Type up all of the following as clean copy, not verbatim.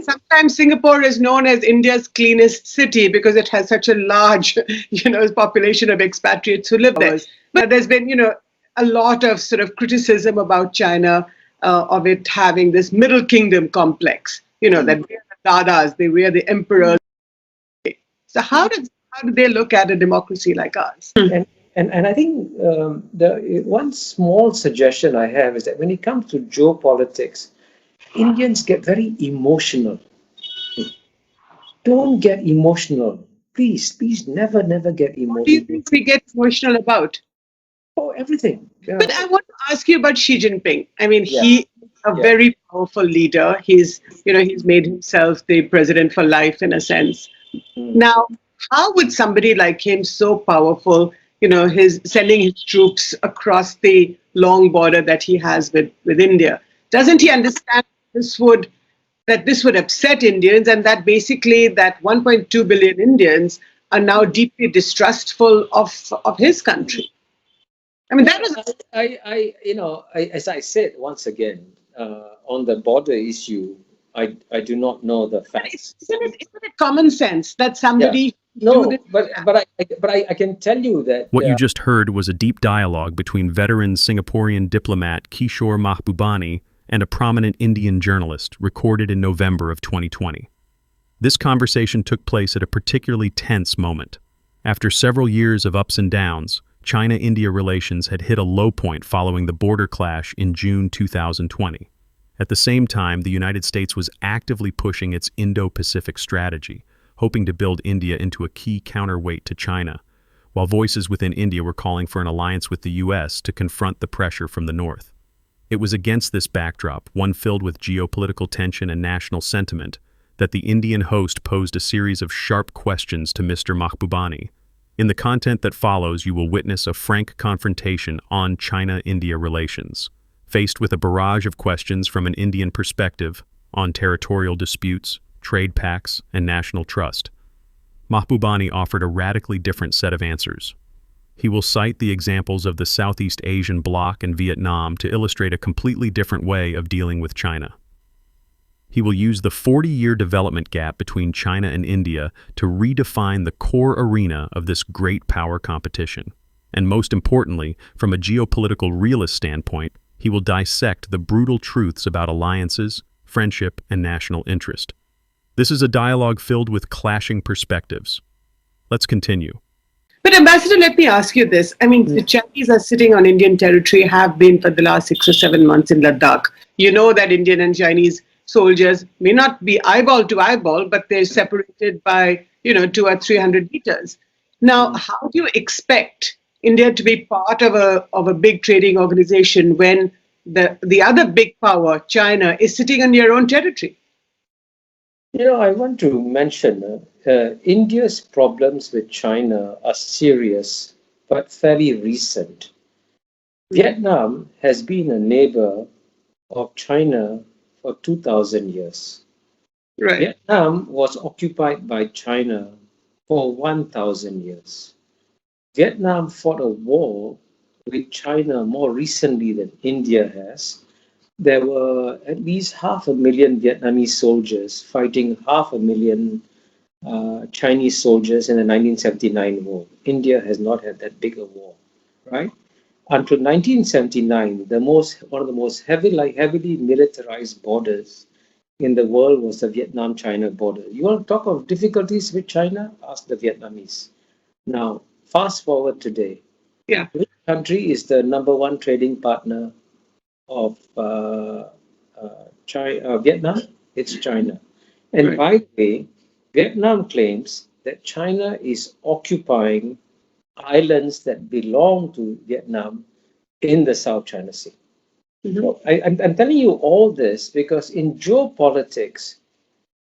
sometimes Singapore is known as India's cleanest city because it has such a large, population of expatriates who live there. But there's been, a lot of sort of criticism about China, of it having this Middle Kingdom complex. That we are the Dadas, we are the emperors. So how do they look at a democracy like ours? And I think the one small suggestion I have is that when it comes to geopolitics, Indians get very emotional. Don't get emotional. Please, never get emotional. What do you think we get emotional about? Oh, everything. But I want to ask you about Xi Jinping. I mean, he is a very powerful leader. He's made himself the president for life in a sense. Now, how would somebody like him, so powerful, his sending his troops across the long border that he has with India, doesn't he understand that this would upset Indians, and that basically that 1.2 billion Indians are now deeply distrustful of his country? I mean, that was. As I said once again, on the border issue, I do not know the facts. Isn't it common sense that somebody? No, but I can tell you that what you just heard was a deep dialogue between veteran Singaporean diplomat Kishore Mahbubani and a prominent Indian journalist, recorded in November of 2020. This conversation took place at a particularly tense moment. After several years of ups and downs, China-India relations had hit a low point following the border clash in June 2020. At the same time, the United States was actively pushing its Indo-Pacific strategy, hoping to build India into a key counterweight to China, while voices within India were calling for an alliance with the US to confront the pressure from the north. It was against this backdrop, one filled with geopolitical tension and national sentiment, that the Indian host posed a series of sharp questions to Mr. Mahbubani. In the content that follows, you will witness a frank confrontation on China-India relations, faced with a barrage of questions from an Indian perspective on territorial disputes, trade pacts, and national trust. Mahbubani offered a radically different set of answers. He will cite the examples of the Southeast Asian bloc and Vietnam to illustrate a completely different way of dealing with China. He will use the 40-year development gap between China and India to redefine the core arena of this great power competition. And most importantly, from a geopolitical realist standpoint, he will dissect the brutal truths about alliances, friendship, and national interest. This is a dialogue filled with clashing perspectives. Let's continue. But Ambassador, let me ask you this. I mean, the Chinese are sitting on Indian territory, have been for the last 6 or 7 months in Ladakh. You know that Indian and Chinese soldiers may not be eyeball to eyeball, but they're separated by, 200 or 300 meters. Now, how do you expect India to be part of a big trading organization when the other big power, China, is sitting on your own territory? I want to mention India's problems with China are serious but fairly recent. Vietnam has been a neighbor of China for 2,000 years. Right. Vietnam was occupied by China for 1,000 years. Vietnam fought a war with China more recently than India has. There were at least 500,000 Vietnamese soldiers fighting 500,000 Chinese soldiers in the 1979 war. India has not had that big a war, right? Until 1979, one of the most heavily militarized borders in the world was the Vietnam-China border. You want to talk of difficulties with China? Ask the Vietnamese. Now, fast forward today. Yeah. Which country is the number one trading partner of Vietnam? It's China. And Right. by the way, Vietnam claims that China is occupying islands that belong to Vietnam in the South China Sea. Mm-hmm. So I'm telling you all this because in geopolitics,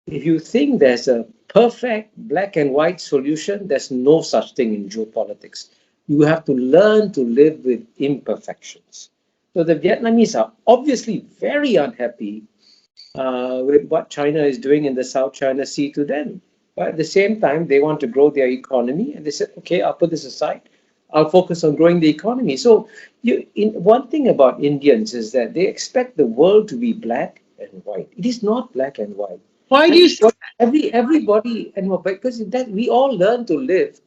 if you think there's a perfect black and white solution, there's no such thing in geopolitics. You have to learn to live with imperfections. So the Vietnamese are obviously very unhappy with what China is doing in the South China Sea to them. But at the same time, they want to grow their economy, and they said, okay, I'll put this aside. I'll focus on growing the economy. So one thing about Indians is that they expect the world to be black and white. It is not black and white. Why do you say Everybody, and because that we all learn to live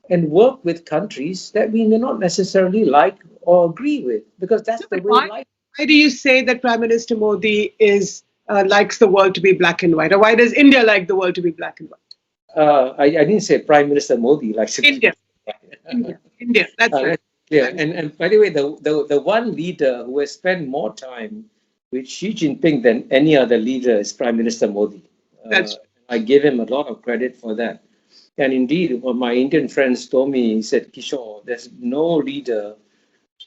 and work with countries that we may not necessarily like or agree with, because that's that? the But way life. why do you say that Prime Minister Modi is likes the world to be black and white, or why does India like the world to be black and white? I didn't say Prime Minister Modi likes it. India, India. That's right. That's clear. And by the way, the one leader who has spent more time with Xi Jinping than any other leader is Prime Minister Modi. Uh, That's I give him a lot of credit for that. And indeed, what my Indian friends told me, he said, Kishore, there's no leader,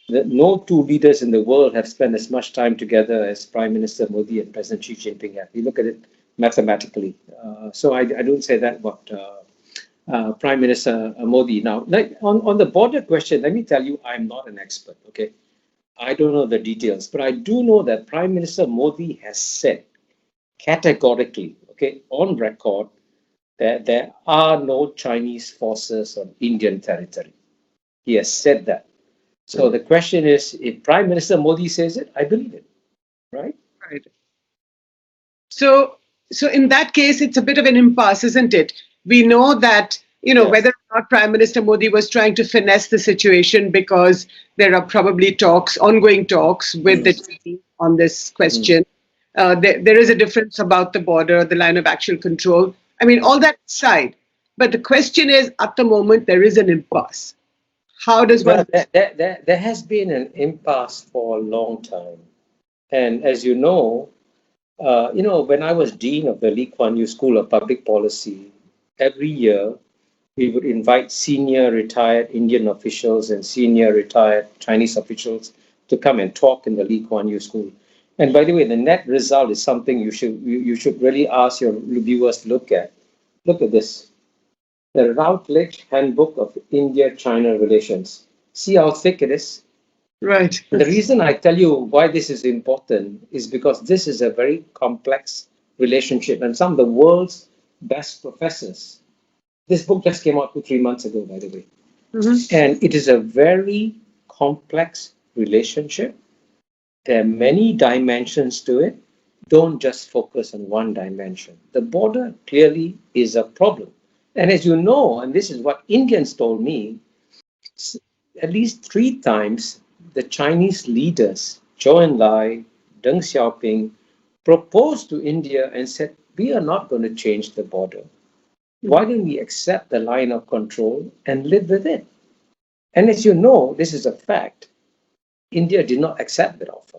that no two leaders in the world have spent as much time together as Prime Minister Modi and President Xi Jinping have. You look at it mathematically. So I don't say that about Prime Minister Modi. Now, like on the border question, let me tell you, I'm not an expert, okay? I don't know the details, but I do know that Prime Minister Modi has said categorically, okay, on record, that there are no Chinese forces on Indian territory. He has said that. So the question is, if Prime Minister Modi says it, I believe it, right? right. So, in that case, it's a bit of an impasse, isn't it? We know that, Yes. whether or not Prime Minister Modi was trying to finesse the situation because there are probably ongoing talks with the Chinese on this question. There is a difference about the border, the line of actual control. I mean, all that aside. But the question is, at the moment, there is an impasse. How does Well, one? there has been an impasse for a long time. And as when I was dean of the Lee Kuan Yew School of Public Policy, every year we would invite senior retired Indian officials and senior retired Chinese officials to come and talk in the Lee Kuan Yew School. And by the way, the net result is something you should really ask your viewers to look at. Look at this. The Routledge Handbook of India-China Relations. See how thick it is? Right. And the reason I tell you why this is important is because this is a very complex relationship, and some of the world's best professors. This book just came out 2-3 months ago, by the way. And it is a very complex relationship. There are many dimensions to it. Don't just focus on one dimension. The border clearly is a problem. And as you know, and this is what Indians told me, at least 3 times the Chinese leaders, Zhou Enlai, Deng Xiaoping, proposed to India and said, we are not going to change the border. Why don't we accept the line of control and live with it? And as you know, this is a fact. India did not accept that offer.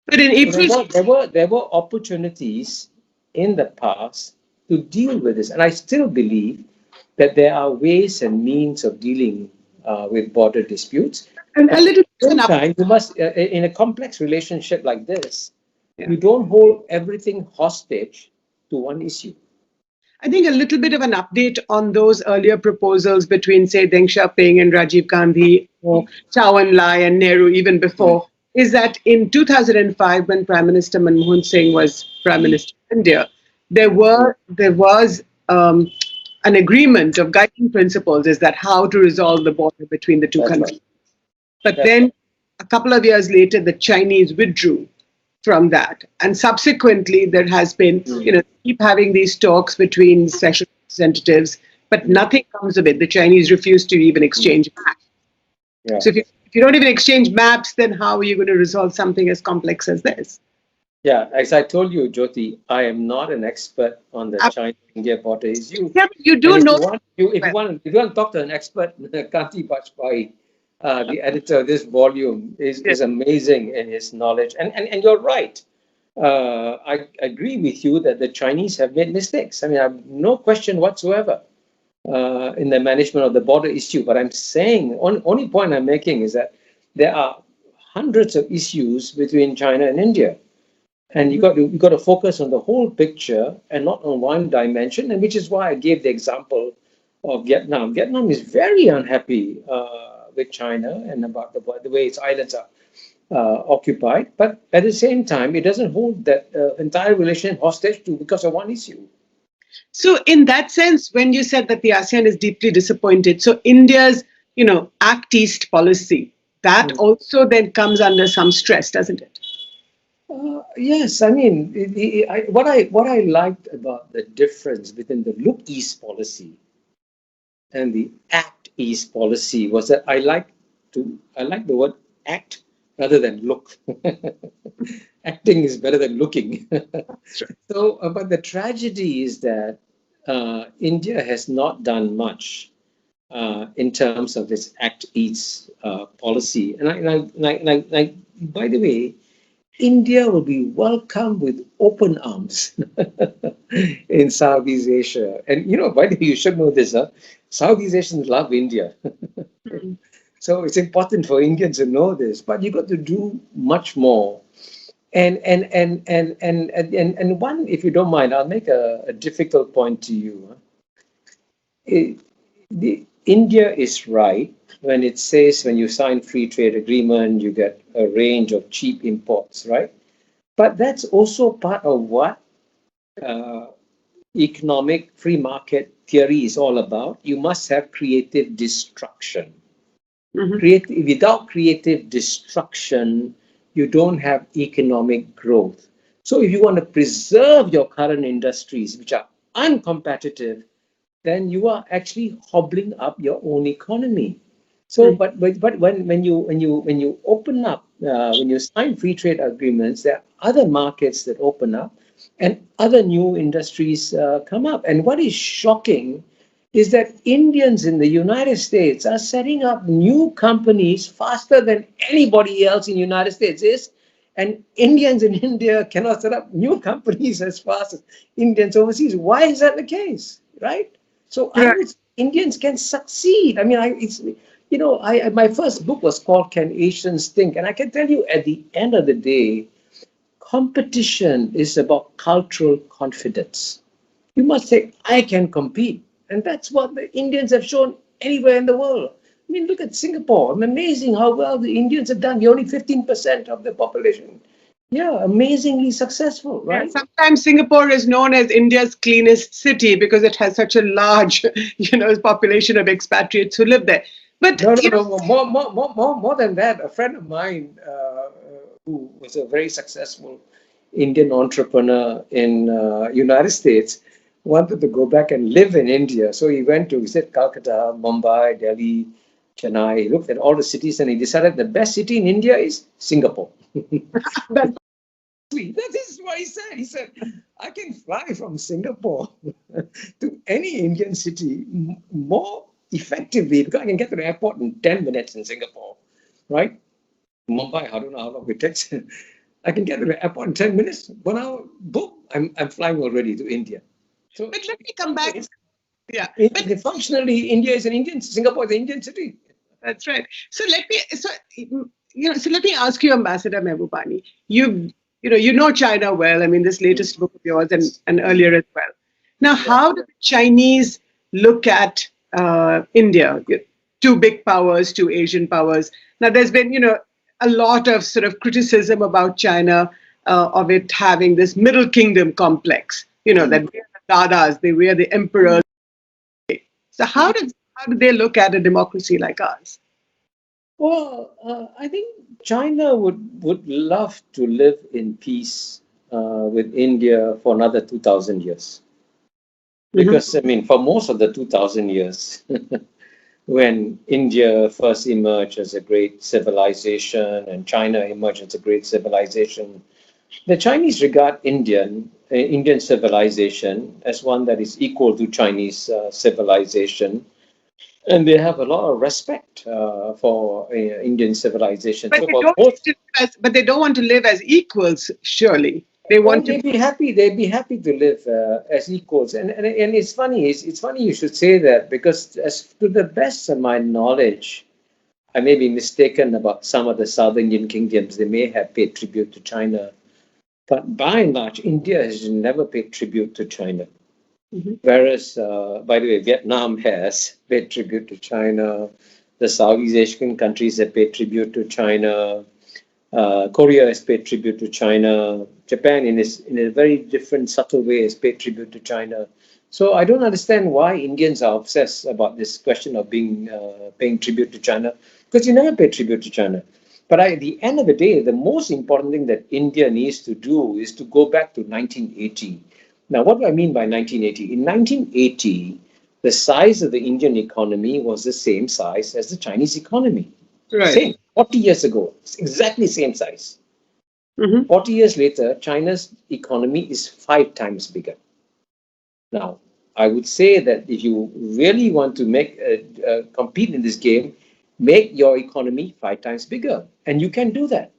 But in April, There were opportunities in the past to deal with this. And I still believe that there are ways and means of dealing with border disputes. and a little bit of an Sometimes you must, in a complex relationship like this, Yeah. you don't hold everything hostage to one issue. I think a little bit of an update on those earlier proposals between, say, Deng Xiaoping and Rajiv Gandhi, or Zhou Enlai and Nehru, even before, is that in 2005, when Prime Minister Manmohan Singh was Prime Minister of India, there was an agreement of guiding principles, is that how to resolve the border between the two That's countries. right. But That's then, a couple of years later, the Chinese withdrew from that, and subsequently there has been, keep having these talks between special representatives, but nothing comes of it. The Chinese refuse to even exchange maps. Yeah. So if you don't even exchange maps, then how are you going to resolve something as complex as this? Yeah, as I told you, Jyoti, I am not an expert on the China-India border issue. Yeah, but you do And if know. if you want to talk to an expert, Kanti Bajpai, the editor of this volume, is amazing in his knowledge. And you're right. I agree with you that the Chinese have made mistakes. I mean, I have no question whatsoever in the management of the border issue. But I'm saying, only point I'm making is that there are hundreds of issues between China and India. And you got to focus on the whole picture and not on one dimension, and which is why I gave the example of Vietnam. Vietnam is very unhappy with China and about the way its islands are occupied. But at the same time, it doesn't hold that entire relation hostage because of one issue. So in that sense, when you said that the ASEAN is deeply disappointed, so India's, Act East policy, that also then comes under some stress, doesn't it? Yes, I mean, what I liked about the difference between the look east policy and the act east policy was that I like the word act rather than look. Acting is better than looking. Sure. So, but the tragedy is that India has not done much in terms of its Act East policy. By the way, India will be welcomed with open arms in Southeast Asia. And by the way, you should know this, huh? Southeast Asians love India. Mm. So it's important for Indians to know this, but you got to do much more. And one, if you don't mind, I'll make a difficult point to you. Huh? India is right when it says when you sign free trade agreement, you get a range of cheap imports, right? But that's also part of what uh, economic free market theory is all about. You must have creative destruction. Mhm. Without creative destruction, you don't have economic growth. So if you want to preserve your current industries, which are uncompetitive, then you are actually hobbling up your own economy. So, Mm. but when you open up, when you sign free trade agreements, there are other markets that open up, and other new industries come up. And what is shocking is that Indians in the United States are setting up new companies faster than anybody else in the United States is. And Indians in India cannot set up new companies as fast as Indians overseas. Why is that the case? Right? So I Right. would Indians can succeed. I mean, my first book was called "Can Asians Think?" And I can tell you, at the end of the day, competition is about cultural confidence. You must say, I can compete. And that's what the Indians have shown anywhere in the world. I mean, look at Singapore. I'm amazing how well the Indians have done. You're only 15% of the population. Yeah, amazingly successful, Yeah, right? sometimes Singapore is known as India's cleanest city because it has such a large, population of expatriates who live there. But No, no, no. More than that. A friend of mine who was a very successful Indian entrepreneur in United States wanted to go back and live in India. So he said Calcutta, Mumbai, Delhi, Chennai. He looked at all the cities and he decided the best city in India is Singapore. That's that is what he said. He said, I can fly from Singapore to any Indian city more effectively because I can get to the airport in 10 minutes in Singapore, right? Mumbai, I don't know how long it takes. I can get to the airport in 10 minutes, 1 hour, boom, I'm flying already to India. So but let me come back. Yeah, but functionally, India is an Indian, Singapore is an Indian city. that's right. So let me ask you, Ambassador Mehbubani. You know China well. I mean, this Mm. latest book of yours and earlier as well. Now, Yeah. how do the Chinese look at India? Two big powers, two Asian powers. Now, there's been a lot of sort of criticism about China of it having this Middle Kingdom complex. That we are the Dadas, we are the emperors. So how do they look at a democracy like ours? Well, I think China would love to live in peace with India for another 2,000 years. Mhm. Because, I mean, for most of the 2,000 years, when India first emerged as a great civilization and China emerged as a great civilization, the Chinese regard Indian civilization as one that is equal to Chinese civilization, and they have a lot of respect for Indian civilization. But So they for don't both, but they don't want to live as equals, surely. They well, want to. they'd be happy. They'd be happy to live as equals. And it's funny. It's funny you should say that because, as to the best of my knowledge, I may be mistaken about some of the South Indian kingdoms. They may have paid tribute to China, but by and large, India has never paid tribute to China. Mhm. Whereas, by the way, Vietnam has paid tribute to China. The Southeast Asian countries have paid tribute to China. Korea has paid tribute to China. Japan, in a very different, subtle way, has paid tribute to China. So I don't understand why Indians are obsessed about this question of paying tribute to China, because you never pay tribute to China. But at the end of the day, the most important thing that India needs to do is to go back to 1980. Now, what do I mean by 1980? In 1980, the size of the Indian economy was the same size as the Chinese economy. Right. Same, 40 years ago, it's exactly same size. Mm-hmm. 40 years later, China's economy is 5 times bigger. Now, I would say that if you really want to compete in this game, make your economy 5 times bigger, and you can do that.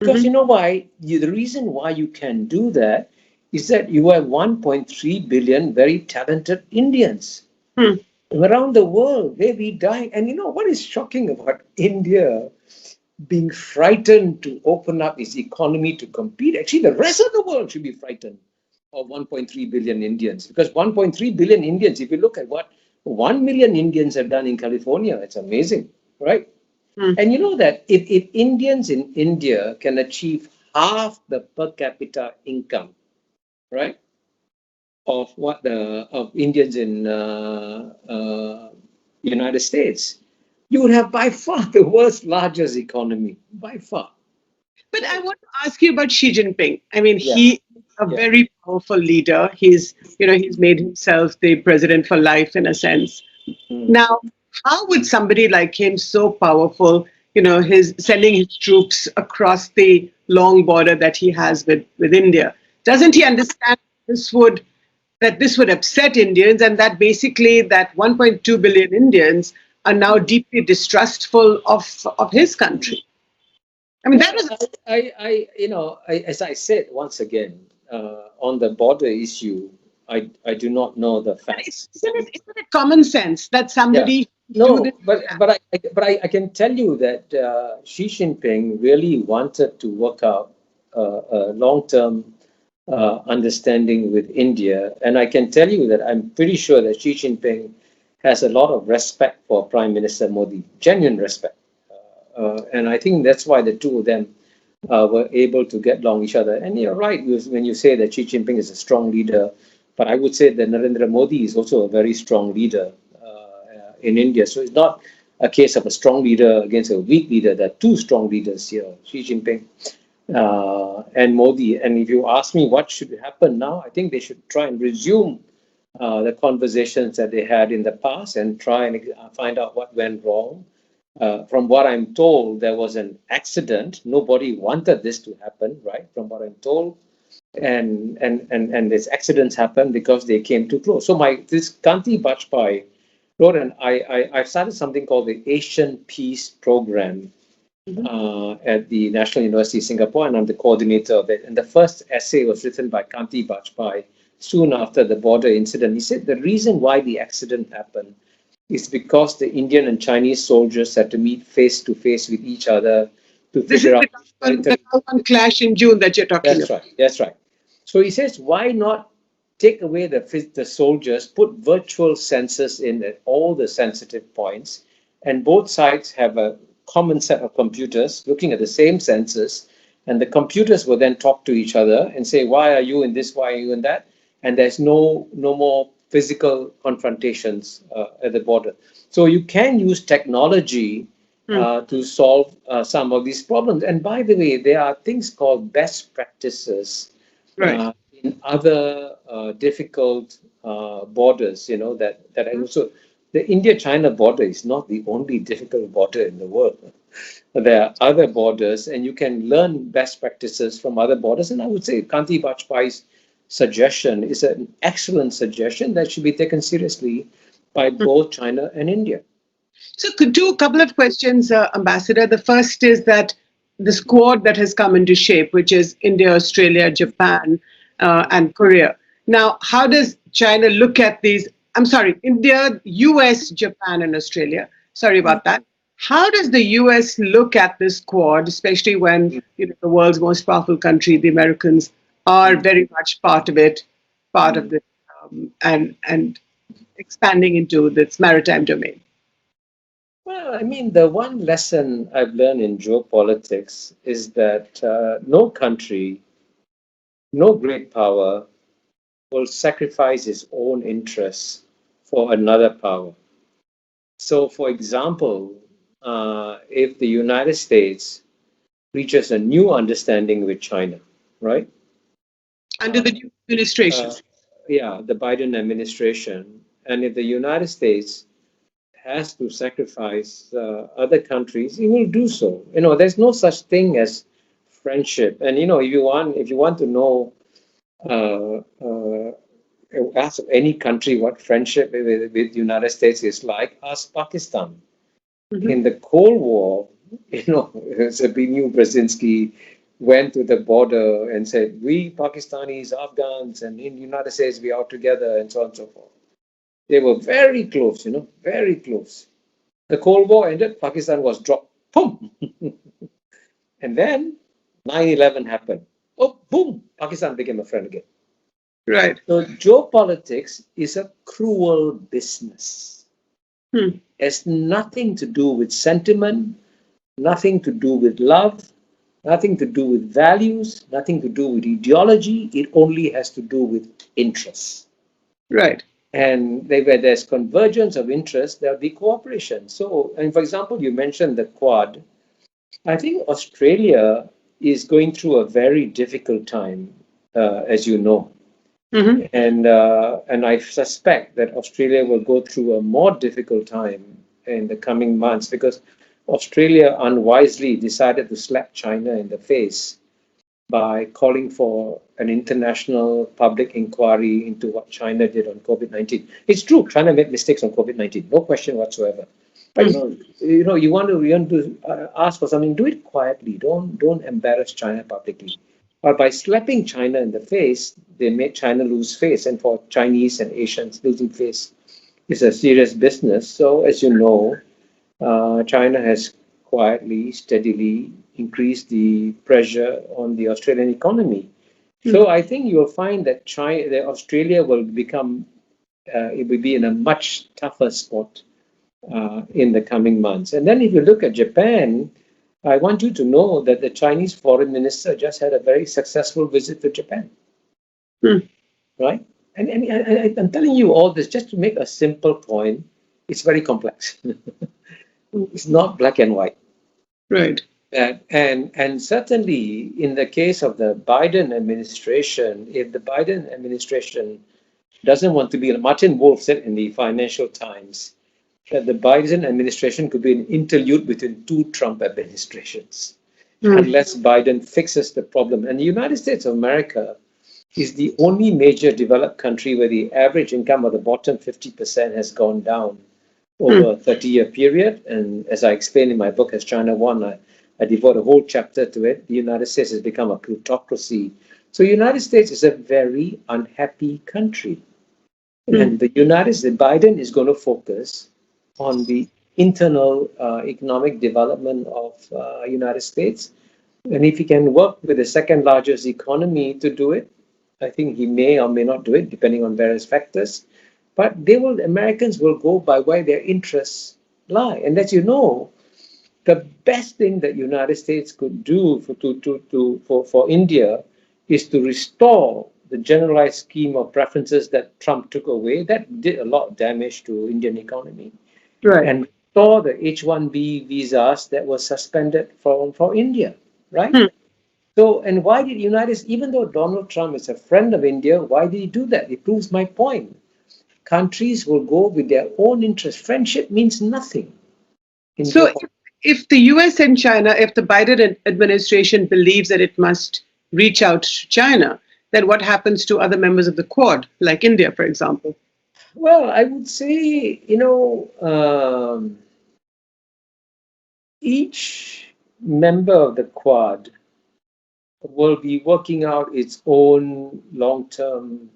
Because Mm-hmm. you know why? The reason why you can do that is that you have 1.3 billion very talented Indians Hmm. around the world. They be dying. And you know what is shocking about India being frightened to open up its economy to compete? Actually, the rest of the world should be frightened of 1.3 billion Indians. Because 1.3 billion Indians, if you look at what 1 million Indians have done in California, it's amazing, right? Hmm. And you know that if Indians in India can achieve half the per capita income, right, of what the of Indians in United States, you would have by far the world's largest economy, by far. But I want to ask you about Xi Jinping. I mean, Yeah, he a yeah. very powerful leader. He's made himself the president for life in a sense. Mm. Now, how would somebody like him, so powerful, his sending his troops across the long border that he has with India, doesn't he understand this would upset Indians, and that basically that 1.2 billion Indians are now deeply distrustful of his country? I mean, that Well, was as I said once again, on the border issue, I do not know the but facts. isn't it common sense that Yeah. somebody do this? No, but I can tell you that Xi Jinping really wanted to work out a long-term understanding with India, and I can tell you that I'm pretty sure that Xi Jinping has a lot of respect for Prime Minister Modi, genuine respect, and I think that's why the two of them were able to get along each other. And you're right when you say that Xi Jinping is a strong leader, but I would say that Narendra Modi is also a very strong leader in India. So it's not a case of a strong leader against a weak leader. There are two strong leaders here, Xi Jinping and Modi. And if you ask me what should happen now, I think they should try and resume the conversations that they had in the past and try and find out what went wrong. From what I'm told, there was an accident. Nobody wanted this to happen, right? From what I'm told, and these accidents happened because they came too close. So this Kanti Bajpai wrote, and I started something called the Asian Peace Program at the National University of Singapore, and I'm the coordinator of it. And the first essay was written by Kanti Bajpai soon after the border incident. He said the reason why the accident happened is because the Indian and Chinese soldiers had to meet face to face with each other to This is figure out the Kalpan clash in June that you're talking That's about. right. That's right. So he says, why not take away the soldiers, put virtual sensors in at all the sensitive points, and both sides have a common set of computers looking at the same sensors, and the computers will then talk to each other and say, why are you in this? Why are you in that? And there's no more physical confrontations at the border. So you can use technology Hmm. to solve some of these problems. And by the way, there are things called best practices Right. in other difficult borders, that I also, the India-China border is not the only difficult border in the world. There are other borders, and you can learn best practices from other borders. And I would say Kanti Bajpai's suggestion is an excellent suggestion that should be taken seriously by both China and India. So, could do a couple of questions, Ambassador. The first is that the squad that has come into shape, which is India, Australia, Japan, and Korea. Now, how does China look at these? I'm sorry, India, US, Japan, and Australia. Sorry about that. How does the US look at this squad, especially when the world's most powerful country, the Americans, are very much part of it, part of the and expanding into this maritime domain? Well, I mean, the one lesson I've learned in geopolitics is that no country, no great power will sacrifice its own interests for another power. So, for example, if the United States reaches a new understanding with China, right? Under the new administration. The Biden administration. And if the United States has to sacrifice other countries, it will do so. There's no such thing as friendship. And if you want to know, uh, uh, ask any country what friendship with the United States is like, ask Pakistan. In the Cold War, Sabine Brzezinski went to the border and said, "We Pakistanis, Afghans, and in the United States, we are together," and so on and so forth. They were very close, very close. The Cold War ended, Pakistan was dropped. Boom! And then 9/11 happened. Oh, boom! Pakistan became a friend again. Right. So geopolitics is a cruel business. It has nothing to do with sentiment, nothing to do with love, nothing to do with values, nothing to do with ideology. It only has to do with interests. Right. And where there's convergence of interest, there'll be cooperation. So, and for example, you mentioned the Quad. I think Australia is going through a very difficult time, as you know. And I suspect that Australia will go through a more difficult time in the coming months because Australia unwisely decided to slap China in the face by calling for an international public inquiry into what China did on COVID-19. It's true, China made mistakes on COVID-19, no question whatsoever. But you want to ask for something, do it quietly. Don't embarrass China publicly. But by slapping China in the face, they made China lose face. And for Chinese and Asians, losing face is a serious business. So, as you know, China has quietly, steadily increased the pressure on the Australian economy. So I think you'll find that Australia will become, it will be in a much tougher spot in the coming months. And then if you look at Japan, I want you to know that the Chinese foreign minister just had a very successful visit to Japan. Right? And I'm telling you all this just to make a simple point. It's very complex. It's not black and white. Right. And certainly in the case of the Biden administration, if the Biden administration doesn't want to be, Martin Wolf said in the Financial Times, that the Biden administration could be an interlude between two Trump administrations, unless Biden fixes the problem. And the United States of America is the only major developed country where the average income of the bottom 50% has gone down over a 30-year period. And as I explained in my book, As China Won, I devote a whole chapter to it. The United States has become a plutocracy. So the United States is a very unhappy country. And Biden is going to focus on the internal economic development of United States. And if he can work with the second largest economy to do it, I think he may or may not do it, depending on various factors. But Americans will go by where their interests lie. And as you know, the best thing that United States could do for India is to restore the generalized scheme of preferences that Trump took away. That did a lot of damage to Indian economy. Right. And restore the H-1B visas that were suspended for India, right? So, and why did even though Donald Trump is a friend of India, why did he do that? It proves my point. Countries will go with their own interest. Friendship means nothing. So if the US and China, if the Biden administration believes that it must reach out to China, then what happens to other members of the Quad, like India, for example? Well, I would say, each member of the Quad will be working out its own long-term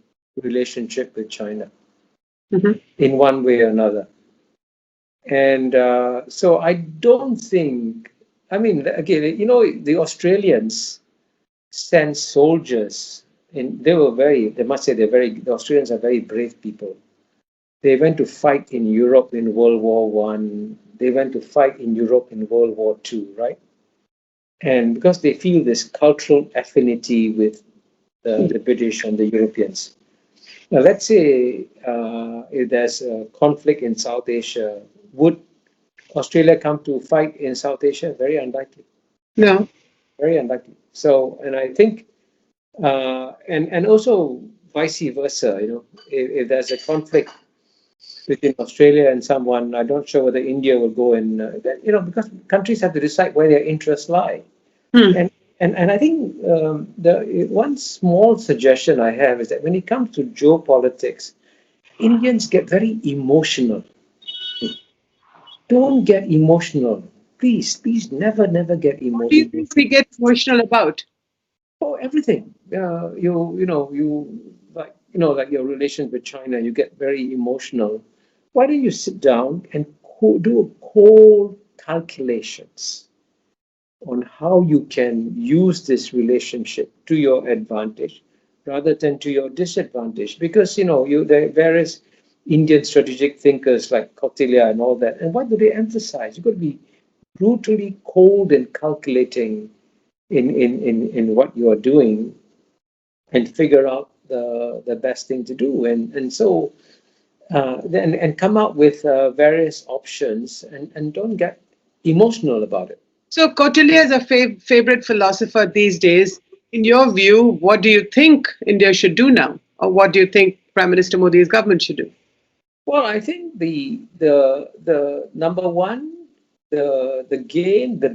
relationship with China in one way or another. And so I don't think, again, the Australians sent soldiers, and the Australians are very brave people. They went to fight in Europe in World War I. They went to fight in Europe in World War II, right? And because they feel this cultural affinity with the British and the Europeans. Now, let's say if there's a conflict in South Asia, would Australia come to fight in South Asia? Very unlikely. No. very unlikely. So, and I think, and also vice versa, if there's a conflict between Australia and someone, I'm not sure whether India will go and, because countries have to decide where their interests lie. Hmm. And I think the one small suggestion I have is that when it comes to geopolitics, Indians get very emotional. Don't get emotional. Please, please never, never get What do you emotional. think we get emotional about? Oh, everything. Like your relations with China, you get very emotional. Why don't you sit down and do a cold calculations on how you can use this relationship to your advantage rather than to your disadvantage? Because there are various Indian strategic thinkers like Kautilya and all that. And what do they emphasize? You've got to be brutally cold and calculating in what you are doing and figure out the best thing to do. And so then and come up with various options and don't get emotional about it. So Kautilya is a favorite philosopher these days. In your view, what do you think India should do now? Or what do you think Prime Minister Modi's government should do? Well, I think the number one, the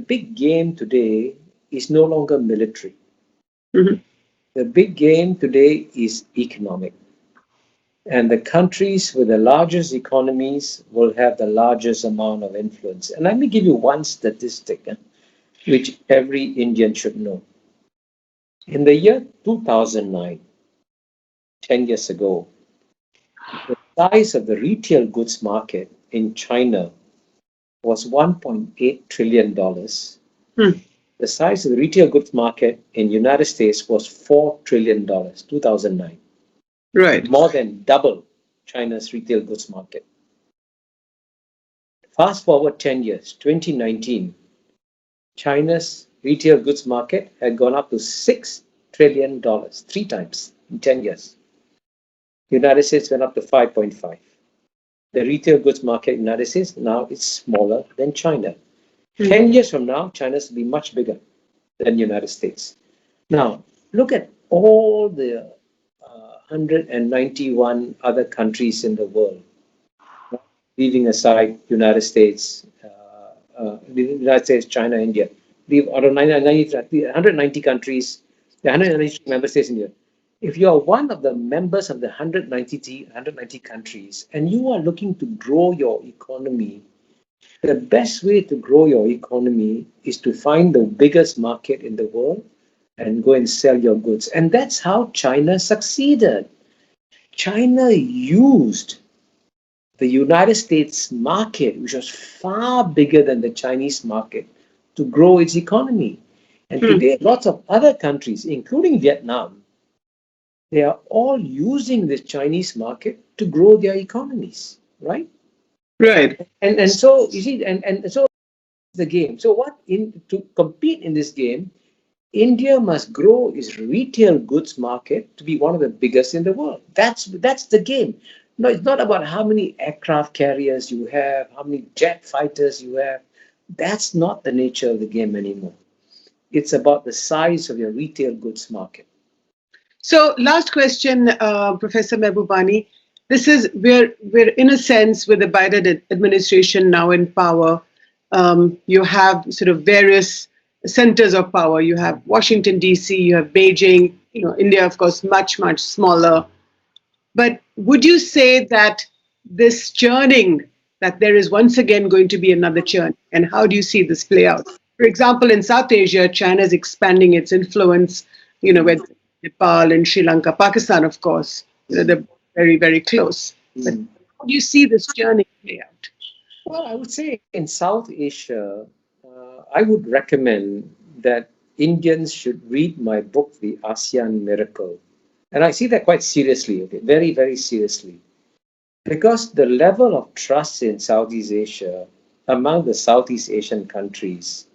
big game today is no longer military. Mhm. The big game today is economic. And the countries with the largest economies will have the largest amount of influence. And let me give you one statistic, which every Indian should know. In the year 2009, 10 years ago, the size of the retail goods market in China was $1.8 trillion. Hmm. The size of the retail goods market in the United States was $4 trillion, 2009. Right. More than double China's retail goods market. Fast forward 10 years, 2019, China's retail goods market had gone up to $6 trillion, 3 times in 10 years. The United States went up to 5.5. The retail goods market in the United States now is smaller than China. 10 years from now, China's will be much bigger than the United States. Now, look at all the 191 other countries in the world, leaving aside United States, China, India. Leave out of 190 countries, the 190 member states in India. If you are one of the members of the 190 countries and you are looking to grow your economy, the best way to grow your economy is to find the biggest market in the world and go and sell your goods. And that's how China succeeded. China used the United States market, which was far bigger than the Chinese market, to grow its economy. And today, lots of other countries, including Vietnam, they are all using the Chinese market to grow their economies, right? Right. And so you see, and so the game. So to compete in this game, India must grow its retail goods market to be one of the biggest in the world. That's the game. No, it's not about how many aircraft carriers you have, how many jet fighters you have. That's not the nature of the game anymore. It's about the size of your retail goods market. So, last question, Professor Mahbubani. This is we're in a sense with the Biden administration now in power. You have sort of various centers of power. You have Washington D.C. You have Beijing. India, of course, much smaller. But would you say that this churning, that there is once again going to be another churn, and how do you see this play out? For example, in South Asia, China is expanding its influence. With Nepal and Sri Lanka, Pakistan, of course, they're very close. But how do you see this churning play out? Well, I would say in South Asia, I would recommend that Indians should read my book, The ASEAN Miracle. And I see that quite seriously, okay, very seriously. Because the level of trust in Southeast Asia among the Southeast Asian countries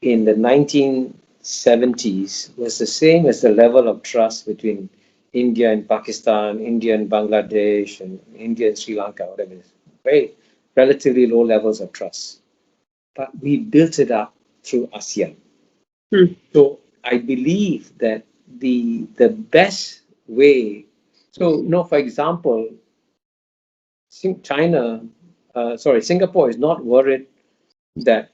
in the 1970s was the same as the level of trust between India and Pakistan, India and Bangladesh, and India and Sri Lanka, whatever it is. Very relatively low levels of trust. But we built it up through ASEAN. Hmm. So I believe that the best way, so for example, Singapore is not worried that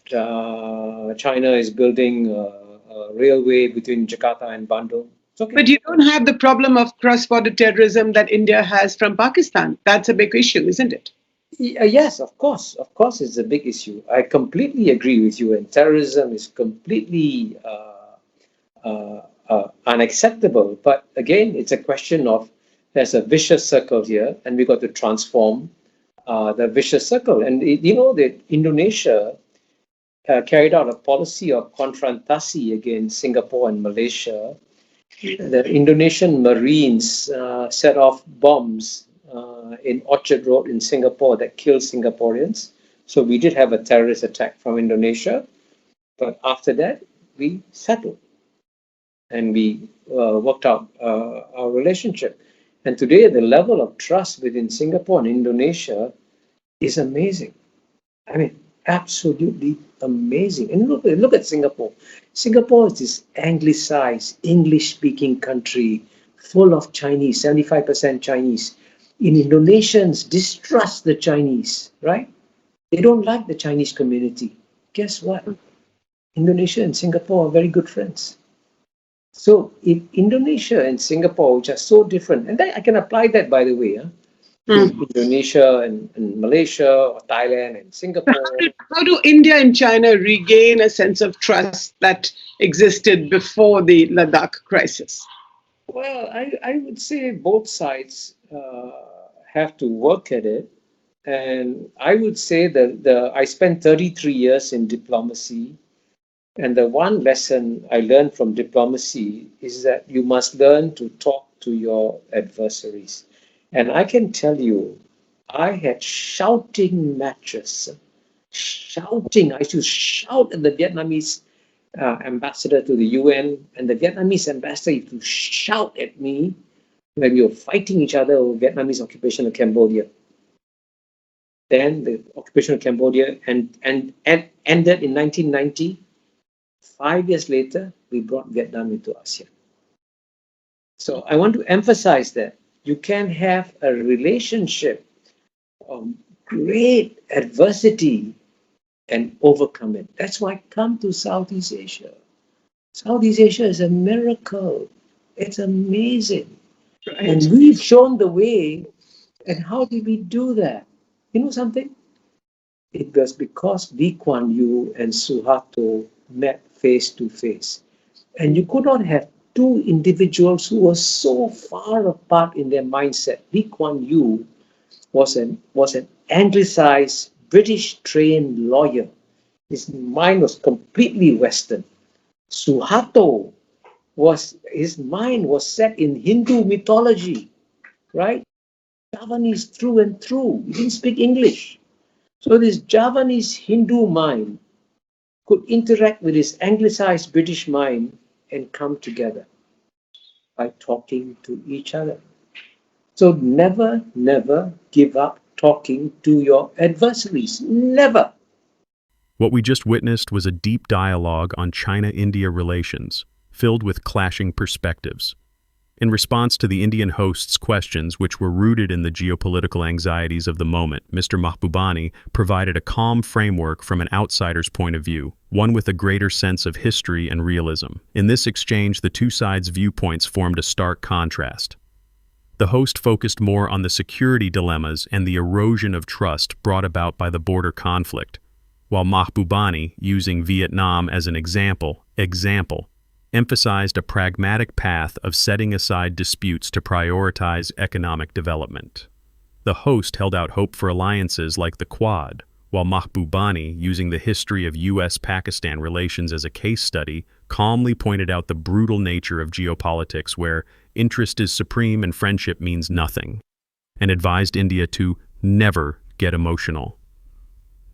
China is building a railway between Jakarta and Bandung. It's okay. But you don't have the problem of cross-border terrorism that India has from Pakistan. That's a big issue, isn't it? Yes, of course, it's a big issue. I completely agree with you, and terrorism is completely unacceptable. But again, it's a question of there's a vicious circle here, and we got to transform the vicious circle. And you know that Indonesia carried out a policy of confrontasi against Singapore and Malaysia. The Indonesian Marines set off bombs in Orchard Road in Singapore that killed Singaporeans. So we did have a terrorist attack from Indonesia, but after that we settled and we worked out our relationship. And today the level of trust within Singapore and Indonesia is amazing. I mean, absolutely amazing. And look at Singapore. Singapore is this anglicized, English-speaking country full of Chinese, 75% Chinese. In Indonesians distrust the Chinese, right? They don't like the Chinese community. Guess what? Indonesia and Singapore are very good friends. So in Indonesia and Singapore, which are so different, and I can apply that, by the way, to Indonesia and Malaysia or Thailand and Singapore. How do India and China regain a sense of trust that existed before the Ladakh crisis? Well, I would say both sides have to work at it. And I would say that I spent 33 years in diplomacy. And the one lesson I learned from diplomacy is that you must learn to talk to your adversaries. And I can tell you, I had shouting matches. Shouting. I used to shout at the Vietnamese ambassador to the UN, and the Vietnamese ambassador used to shout at me when we were fighting each other over Vietnamese occupation of Cambodia. Then the occupation of Cambodia ended in 1990. 5 years later, we brought Vietnam into ASEAN. So I want to emphasize that you can have a relationship of great adversity and overcome it. That's why I come to Southeast Asia. Southeast Asia is a miracle. It's amazing. Right. And we've shown the way. And how did we do that? You know something? It was because Lee Kuan Yew and Suharto met face to face. And you could not have two individuals who were so far apart in their mindset. Lee Kuan Yew was an anglicized, British-trained lawyer. His mind was completely Western. Suharto his mind was set in Hindu mythology, right? Javanese through and through. He didn't speak English. So this Javanese Hindu mind could interact with his anglicized British mind and come together by talking to each other. So never, never give up talking to your adversaries. Never. What we just witnessed was a deep dialogue on China-India relations, filled with clashing perspectives. In response to the Indian host's questions, which were rooted in the geopolitical anxieties of the moment, Mr. Mahbubani provided a calm framework from an outsider's point of view, one with a greater sense of history and realism. In this exchange, the two sides' viewpoints formed a stark contrast. The host focused more on the security dilemmas and the erosion of trust brought about by the border conflict, while Mahbubani, using Vietnam as an example, emphasized a pragmatic path of setting aside disputes to prioritize economic development. The host held out hope for alliances like the Quad, while Mahbubani, using the history of U.S.-Pakistan relations as a case study, calmly pointed out the brutal nature of geopolitics where interest is supreme and friendship means nothing, and advised India to never get emotional.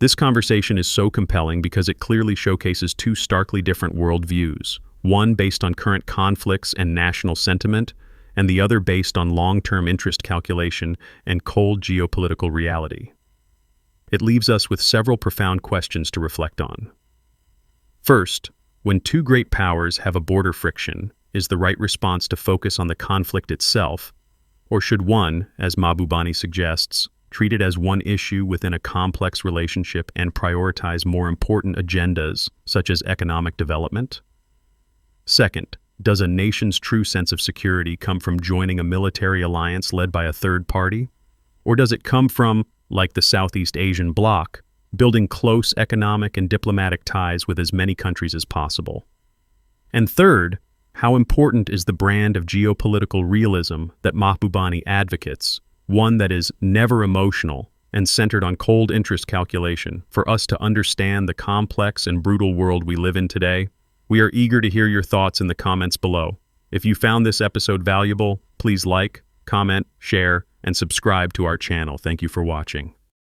This conversation is so compelling because it clearly showcases two starkly different worldviews, one based on current conflicts and national sentiment, and the other based on long-term interest calculation and cold geopolitical reality. It leaves us with several profound questions to reflect on. First, When two great powers have a border friction, is the right response to focus on the conflict itself, or should one, as Mahbubani suggests, treat it as one issue within a complex relationship and prioritize more important agendas, such as economic development? Second, does a nation's true sense of security come from joining a military alliance led by a third party? Or does it come from, like the Southeast Asian bloc, building close economic and diplomatic ties with as many countries as possible? And third, how important is the brand of geopolitical realism that Mahbubani advocates, one that is never emotional and centered on cold interest calculation, for us to understand the complex and brutal world we live in today? We are eager to hear your thoughts in the comments below. If you found this episode valuable, please like, comment, share, and subscribe to our channel. Thank you for watching.